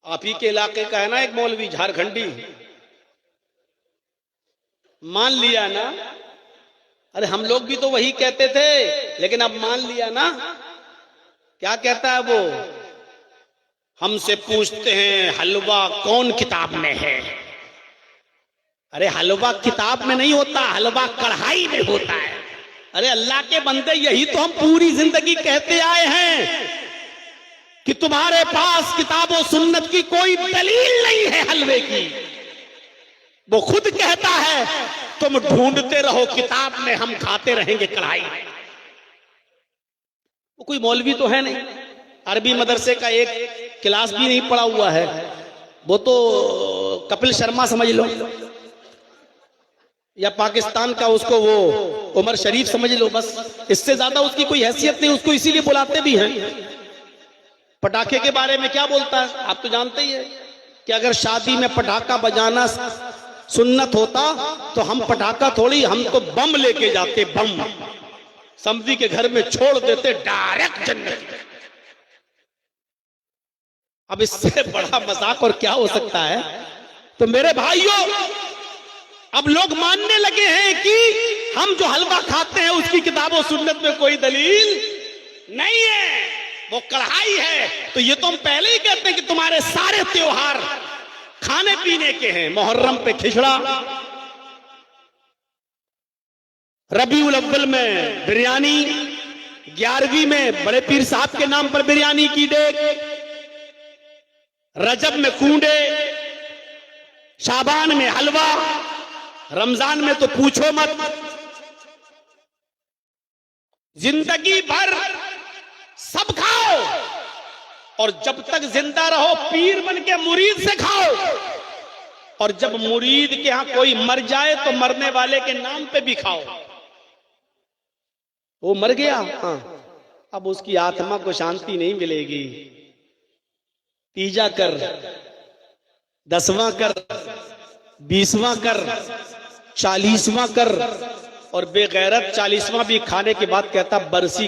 आप ही के इलाके का है ना एक मौलवी झारखंडी, मान लिया ना। अरे हम लोग भी तो वही कहते थे, लेकिन अब मान लिया ना। क्या कहता है वो? हमसे पूछते हैं हलवा कौन किताब में है। अरे हलवा किताब में नहीं होता, हलवा कढ़ाई में होता है। अरे अल्लाह के बंदे, यही तो हम पूरी जिंदगी कहते आए हैं कि तुम्हारे पास किताब और सुन्नत की कोई दलील नहीं है हलवे की। वो खुद कहता है तुम ढूंढते रहो किताब में, हम खाते रहेंगे कढ़ाई। वो कोई मौलवी तो है नहीं, अरबी मदरसे का एक क्लास भी नहीं पढ़ा हुआ है। वो तो कपिल शर्मा समझ लो, या पाकिस्तान का उसको वो उमर शरीफ समझ लो, बस। इससे ज्यादा उसकी कोई हैसियत नहीं। उसको इसीलिए बुलाते भी हैं। पटाखे के बारे में क्या बोलता है आप तो जानते ही है कि अगर शादी में पटाखा बजाना सुन्नत होता तो हम पटाखा थोड़ी, हम तो बम लेके जाते, बम समधी के घर में छोड़ देते, डायरेक्ट जन्नत। अब इससे बड़ा मजाक और क्या हो सकता है? तो मेरे भाइयों, अब लोग मानने लगे हैं कि हम जो हलवा खाते हैं उसकी किताबों सुन्नत में कोई दलील नहीं है, वो कढ़ाई है। तो ये तो हम पहले ही कहते हैं कि तुम्हारे सारे त्योहार खाने पीने के हैं। मुहर्रम पे खिचड़ा, रबीउल अव्वल में बिरयानी, 11वीं में बड़े पीर साहब के नाम पर बिरयानी की डेग, रजब में कूंडे, शाबान में हलवा, रमजान में तो पूछो मत। जिंदगी भर सब खाओ, और जब तक जिंदा रहो पीर बन के मुरीद से खाओ, और जब मुरीद के यहां कोई मर जाए तो मरने वाले के नाम पे भी खाओ। वो मर गया, हाँ, अब उसकी आत्मा को शांति नहीं मिलेगी। तीजा कर, 10वां कर, 20वां कर, 40वां कर, और बेगैरत 40वां भी खाने के बाद कहता बरसी